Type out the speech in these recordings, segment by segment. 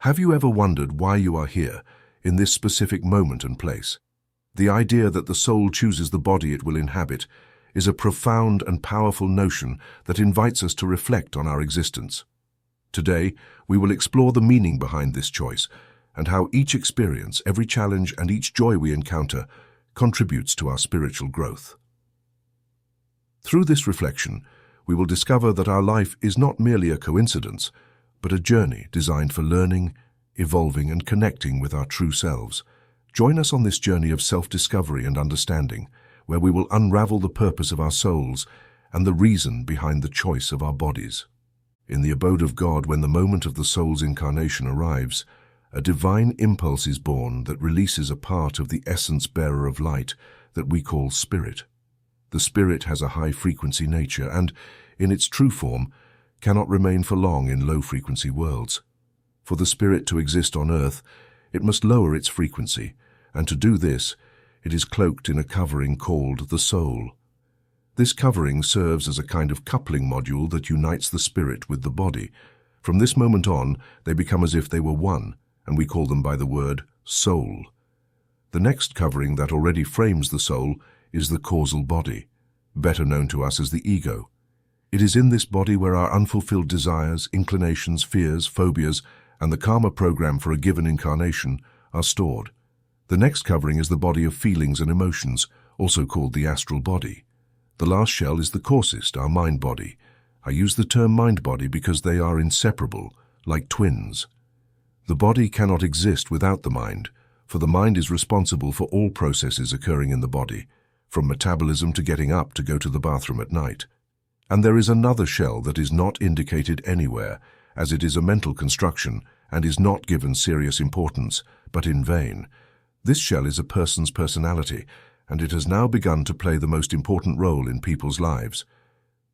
Have you ever wondered why you are here, in this specific moment and place? The idea that the soul chooses the body it will inhabit is a profound and powerful notion that invites us to reflect on our existence. Today, we will explore the meaning behind this choice and how each experience, every challenge, and each joy we encounter contributes to our spiritual growth. Through this reflection, we will discover that our life is not merely a coincidence, but a journey designed for learning, evolving, and connecting with our true selves. Join us on this journey of self-discovery and understanding, where we will unravel the purpose of our souls and the reason behind the choice of our bodies. In the abode of God, when the moment of the soul's incarnation arrives, a divine impulse is born that releases a part of the essence-bearer of light that we call spirit. The spirit has a high-frequency nature and, in its true form, cannot remain for long in low-frequency worlds. For the spirit to exist on earth, it must lower its frequency, and to do this, it is cloaked in a covering called the soul. This covering serves as a kind of coupling module that unites the spirit with the body. From this moment on, they become as if they were one, and we call them by the word soul. The next covering that already frames the soul is the causal body, better known to us as the ego. It is in this body where our unfulfilled desires, inclinations, fears, phobias, and the karma program for a given incarnation are stored. The next covering is the body of feelings and emotions, also called the astral body. The last shell is the coarsest, our mind body. I use the term mind body because they are inseparable, like twins. The body cannot exist without the mind, for the mind is responsible for all processes occurring in the body, from metabolism to getting up to go to the bathroom at night. And there is another shell that is not indicated anywhere, as it is a mental construction and is not given serious importance, but in vain. This shell is a person's personality, and it has now begun to play the most important role in people's lives.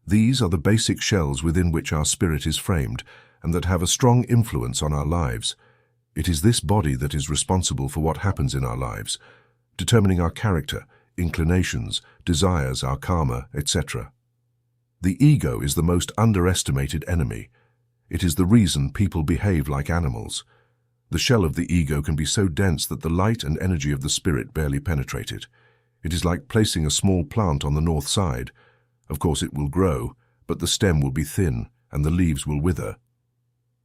These are the basic shells within which our spirit is framed, and that have a strong influence on our lives. It is this body that is responsible for what happens in our lives, determining our character, inclinations, desires, our karma, etc. The ego is the most underestimated enemy. It is the reason people behave like animals. The shell of the ego can be so dense that the light and energy of the spirit barely penetrate it. It is like placing a small plant on the north side. Of course it will grow, but the stem will be thin and the leaves will wither.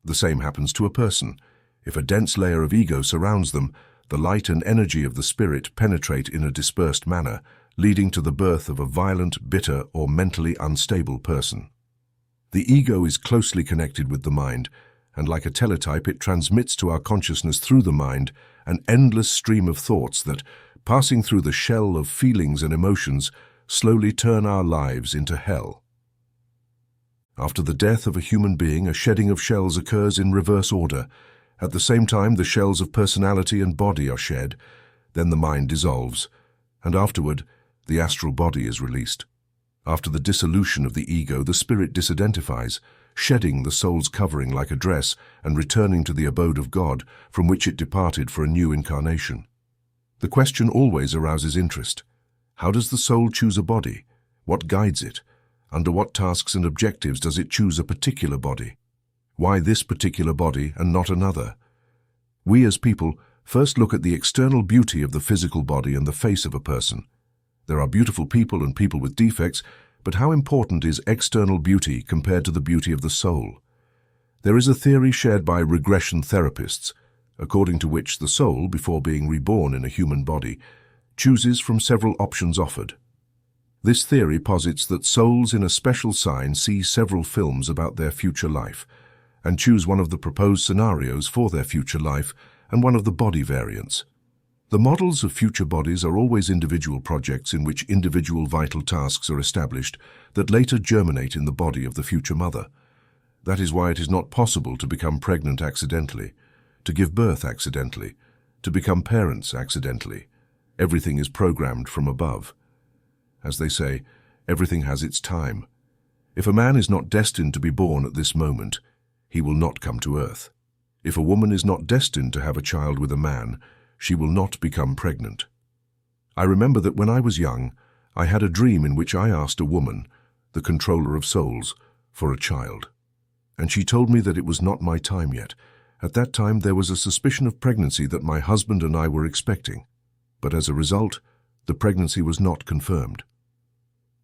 The same happens to a person. If a dense layer of ego surrounds them, the light and energy of the spirit penetrate in a dispersed manner, leading to the birth of a violent, bitter, or mentally unstable person. The ego is closely connected with the mind, and like a teletype it transmits to our consciousness through the mind an endless stream of thoughts that, passing through the shell of feelings and emotions, slowly turn our lives into hell. After the death of a human being, a shedding of shells occurs in reverse order. At the same time, the shells of personality and body are shed, then the mind dissolves, and afterward, the astral body is released. After the dissolution of the ego, the spirit disidentifies, shedding the soul's covering like a dress and returning to the abode of God, from which it departed for a new incarnation. The question always arouses interest. How does the soul choose a body? What guides it? Under what tasks and objectives does it choose a particular body? Why this particular body and not another? We as people first look at the external beauty of the physical body and the face of a person. There are beautiful people and people with defects, but how important is external beauty compared to the beauty of the soul? There is a theory shared by regression therapists, according to which the soul, before being reborn in a human body, chooses from several options offered. This theory posits that souls in a special sign see several films about their future life, and choose one of the proposed scenarios for their future life and one of the body variants. The models of future bodies are always individual projects in which individual vital tasks are established that later germinate in the body of the future mother. That is why it is not possible to become pregnant accidentally, to give birth accidentally, to become parents accidentally. Everything is programmed from above. As they say, everything has its time. If a man is not destined to be born at this moment, he will not come to earth. If a woman is not destined to have a child with a man, she will not become pregnant. I remember that when I was young, I had a dream in which I asked a woman, the controller of souls, for a child. And she told me that it was not my time yet, At that time, there was a suspicion of pregnancy that my husband and I were expecting, but as a result, the pregnancy was not confirmed.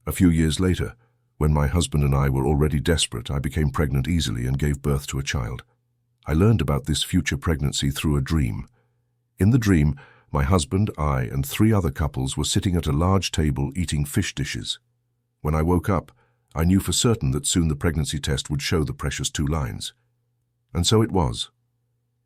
A few years later, when my husband and I were already desperate, I became pregnant easily and gave birth to a child. I learned about this future pregnancy through a dream. In the dream, my husband, I, and 3 other couples were sitting at a large table eating fish dishes. When I woke up, I knew for certain that soon the pregnancy test would show the precious 2 lines. And so it was.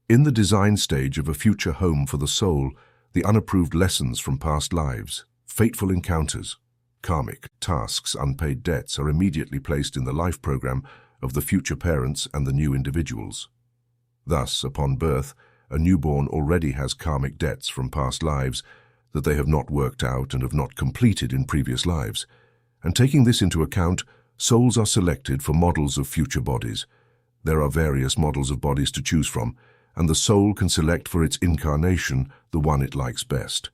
In the design stage of a future home for the soul, the unapproved lessons from past lives, fateful encounters, karmic tasks, unpaid debts are immediately placed in the life program of the future parents and the new individuals. Thus, upon birth, a newborn already has karmic debts from past lives that they have not worked out and have not completed in previous lives. And taking this into account, souls are selected for models of future bodies. There are various models of bodies to choose from, and the soul can select for its incarnation the one it likes best.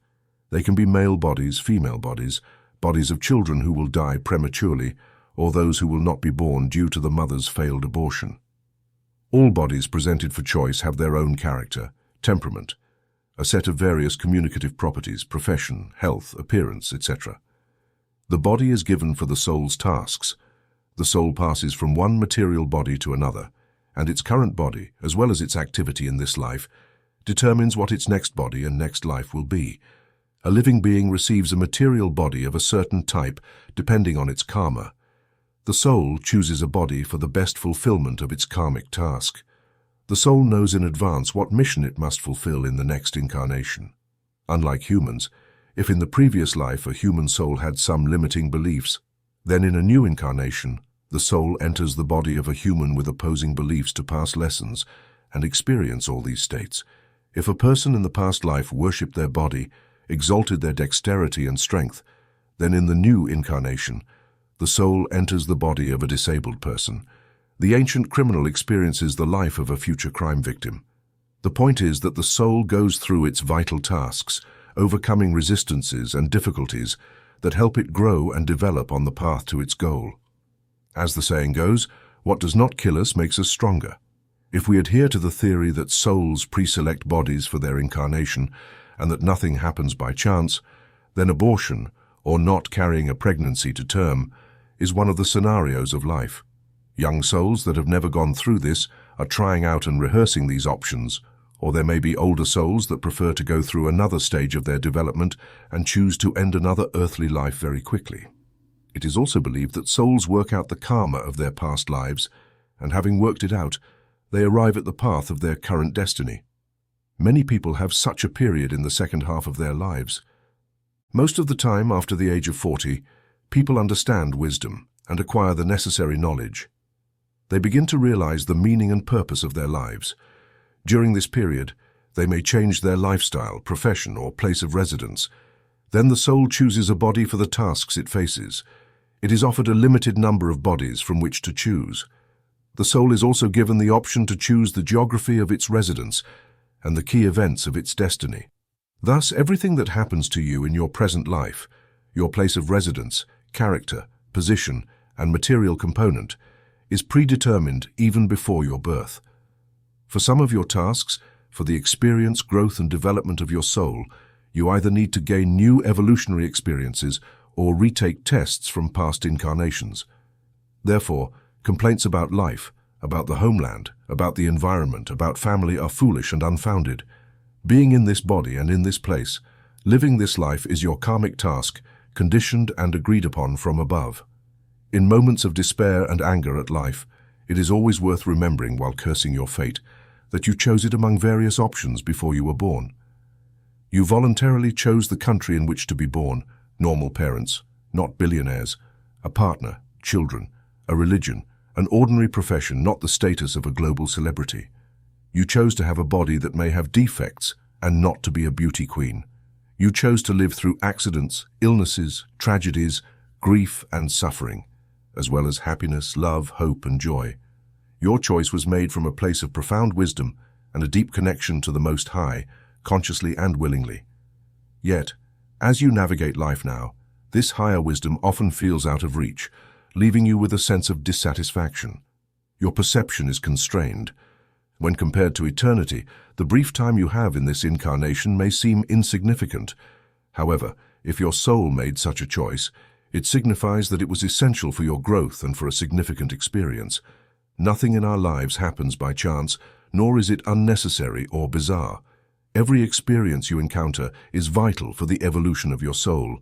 They can be male bodies, female bodies, bodies of children who will die prematurely, or those who will not be born due to the mother's failed abortion. All bodies presented for choice have their own character, temperament, a set of various communicative properties, profession, health, appearance, etc. The body is given for the soul's tasks. The soul passes from one material body to another, and its current body, as well as its activity in this life, determines what its next body and next life will be. A living being receives a material body of a certain type depending on its karma. The soul chooses a body for the best fulfillment of its karmic task. The soul knows in advance what mission it must fulfill in the next incarnation. Unlike humans, if in the previous life a human soul had some limiting beliefs, then in a new incarnation, the soul enters the body of a human with opposing beliefs to pass lessons and experience all these states. If a person in the past life worshipped their body, exalted their dexterity and strength, then in the new incarnation, the soul enters the body of a disabled person. The ancient criminal experiences the life of a future crime victim. The point is that the soul goes through its vital tasks, overcoming resistances and difficulties that help it grow and develop on the path to its goal. As the saying goes, what does not kill us makes us stronger. If we adhere to the theory that souls pre-select bodies for their incarnation and that nothing happens by chance, then abortion, or not carrying a pregnancy to term, is one of the scenarios of life. Young souls that have never gone through this are trying out and rehearsing these options, or there may be older souls that prefer to go through another stage of their development and choose to end another earthly life very quickly. It is also believed that souls work out the karma of their past lives, and having worked it out, they arrive at the path of their current destiny. Many people have such a period in the second half of their lives. Most of the time, after the age of 40, people understand wisdom and acquire the necessary knowledge. They begin to realize the meaning and purpose of their lives. During this period, they may change their lifestyle, profession, or place of residence. Then the soul chooses a body for the tasks it faces. It is offered a limited number of bodies from which to choose. The soul is also given the option to choose the geography of its residence and the key events of its destiny. Thus, everything that happens to you in your present life, your place of residence, character, position, and material component, is predetermined even before your birth. For some of your tasks, for the experience, growth, and development of your soul, you either need to gain new evolutionary experiences or retake tests from past incarnations. Therefore, complaints about life, about the homeland, about the environment, about family are foolish and unfounded. Being in this body and in this place, living this life is your karmic task, conditioned and agreed upon from above. In moments of despair and anger at life, it is always worth remembering while cursing your fate that you chose it among various options before you were born. You voluntarily chose the country in which to be born, normal parents, not billionaires, a partner, children, a religion, an ordinary profession, not the status of a global celebrity. You chose to have a body that may have defects and not to be a beauty queen. You chose to live through accidents, illnesses, tragedies, grief and suffering, as well as happiness, love, hope and joy. Your choice was made from a place of profound wisdom and a deep connection to the Most High, consciously and willingly. Yet, as you navigate life now, this higher wisdom often feels out of reach, leaving you with a sense of dissatisfaction. Your perception is constrained. When compared to eternity, the brief time you have in this incarnation may seem insignificant. However, if your soul made such a choice, it signifies that it was essential for your growth and for a significant experience. Nothing in our lives happens by chance, nor is it unnecessary or bizarre. Every experience you encounter is vital for the evolution of your soul.